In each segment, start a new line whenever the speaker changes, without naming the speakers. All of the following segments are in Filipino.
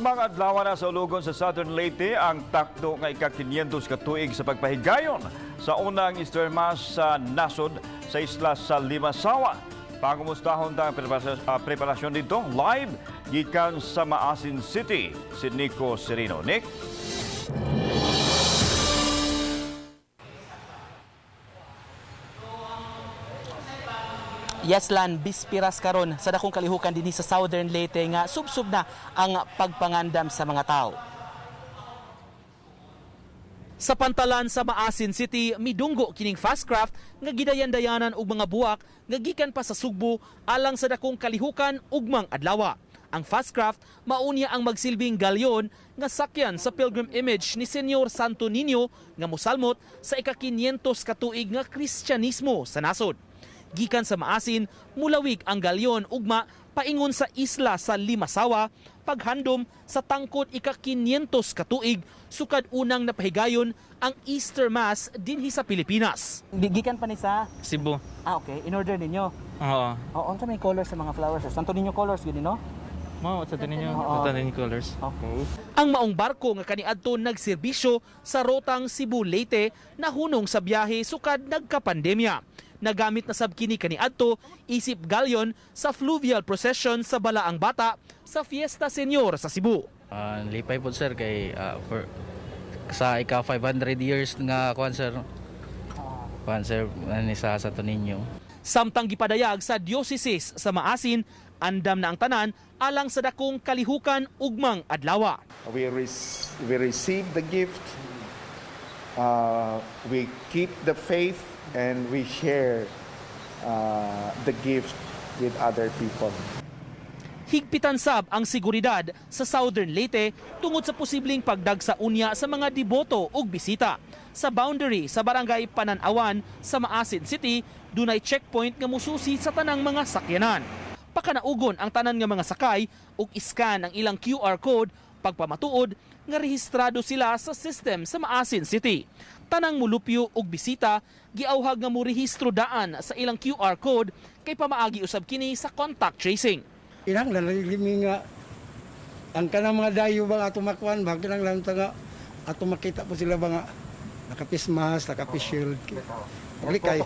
Ugmang adlaw na sa ulugon sa Southern Leyte ang takdo nga ika-500 ka tuig sa pagpahigayon sa unang Easter Mass sa nasud sa isla sa Limasawa. Pangumustahon ang preparasyon dito live gikan sa Maasin City. Si Nico Serino. Nick?
Yaslan, bispiras karon sa dakong kalihukan dinhi sa Southern Leyte nga subsub na ang pagpangandam sa mga tao. Sa pantalan sa Maasin City, midunggo kining fast craft nga gidayan-dayanan og mga buwak nga gikan pa sa Sugbo alang sa dakong kalihukan ugmang adlaw. Ang fast craft maunya ang magsilbing galleon nga sakyan sa pilgrim image ni Senyor Santo Niño nga mosalmot sa ika-500 ka tuig nga Kristyanismo sa nasod. Gikan sa Maasin, mulawig ang galleon ugma paingon sa isla sa Limasawa, Paghandum sa tangkod ika-500 ka tuig sukad unang napahigayon ang Easter Mass dinhi sa Pilipinas. Gikan pa ni sa
Cebu.
okay. In order ninyo.
Oo.
Unsa may colors sa mga flowers? Santo Niño colors gid no?
Mao sa Niño, sa Niño colors.
Okay. Ang maong barko nga kaniadto nagserbisyo sa rotang Cebu-Leyte nahunong sa biyahe sukad nagka-pandemya. Nagamit na sab kini kaniadto isip galleon sa fluvial procession sa Balaang Bata sa Fiesta Senior sa Cebu.
Lipay po sir kay sa ika 500 years nga kuan sir ni sa Santo Niño.
Samtang gipadayag sa diocese sa Maasin, andam na ang tanan alang sa dakong kalihukan ugmang adlaw.
We receive the gift, we keep the faith, and we share the gift with other people.
Higpitan sab ang seguridad sa Southern Leyte tungod sa posibleng pagdagsa unya sa mga deboto ug bisita. Sa boundary sa barangay Pananawan sa Maasin City, dunay checkpoint nga mususi sa tanang mga sakyanan. Pakanaugon ang tanan nga mga sakay ug iskan ang ilang QR code pagpamatuod nga rehistrado sila sa system sa Maasin City. Tanang mulupyo ug bisita giawhag nga morehistro daan sa ilang QR code kay pamaagi usab kini sa contact tracing.
Ilang lalagimi nga ang kanang mga dayo ba ato makuan ba kanang lang nga ato makita po sila ba nga nakapismas, nakapishield. Kay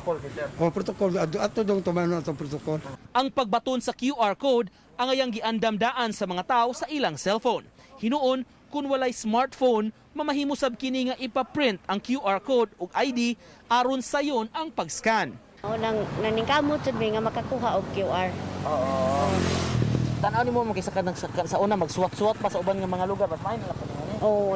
protocol ato dong tumano atong protocol.
Ang pagbaton sa QR code ang ayang gi-andam daan sa mga tao sa ilang cellphone. Hinuon kung walay smartphone, mamahimo sab kini nga ipa-print ang QR code ug ID aron sayon ang pag-scan.
Nang naningkamot jud nga makakuha og QR.
Tan-aw nimo makisakad sa una magsuwat-suwat pa sa uban nga mga lugar mas main na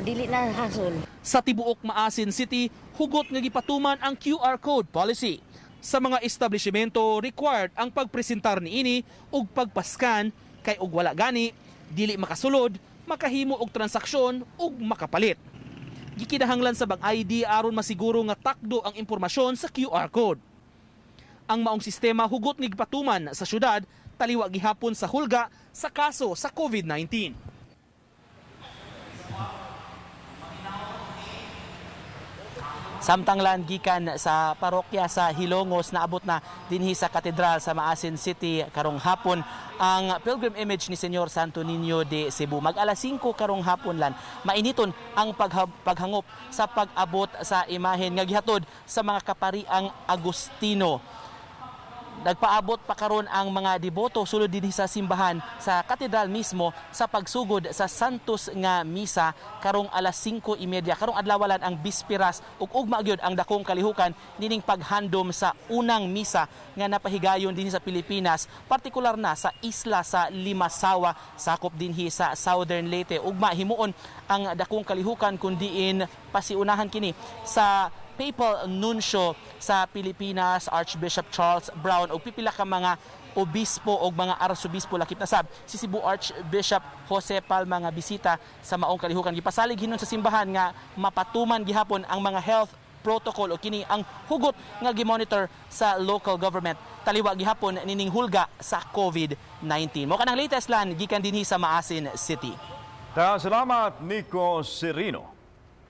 Dili na hasol.
Sa tibuok Maasin City, hugot nga gipatuman ang QR code policy. Sa mga establishmento, required ang pagpresentar niini ug pagpaskan kay ug wala gani, dili makasulod, makahimo og transaksyon ug makapalit. Gikinahanglan sa bang ID aron masiguro nga takdo ang impormasyon sa QR code. Ang maong sistema hugot nga gipatuman sa syudad taliwa gihapon sa hulga sa kaso sa COVID-19. Samtanglan gikan sa parokya sa Hilongos naabot na dinhi sa katedral sa Maasin City karong hapon ang pilgrim image ni Senyor Santo Niño de Cebu. Mag-alas 5 karong hapon lan mainiton ang paghangop sa pag-abot sa imahen nga gihatod sa mga kapariang Agustino. Nagpaabot pa karon ang mga deboto sulod dinhi sa simbahan sa katedral mismo sa pagsugod sa Santos nga misa karong alas 5:30 karong adlawalan ang bispiras ug ugma gyud ang dakong kalihukan nining paghandom sa unang misa nga napahigayon dinhi sa Pilipinas, partikular na sa isla sa Limasawa sakop dinhi sa Southern Leyte. Ugma himuon ang dakong kalihukan kun diin pasiunahan kini sa Papal Nuncio sa Pilipinas, Archbishop Charles Brown o pipila ka mga obispo o mga arsobispo lakip na sab si Cebu Archbishop Jose Palma nga bisita sa maong kalihukan. Gipasalig hinon sa simbahan nga mapatuman gihapon ang mga health protocol o kini ang hugot nga gimonitor sa local government taliwa gihapon nining hulga sa COVID-19. Mo kanang latest lan gikan dinhi sa Maasin City.
Salamat Nico Serino.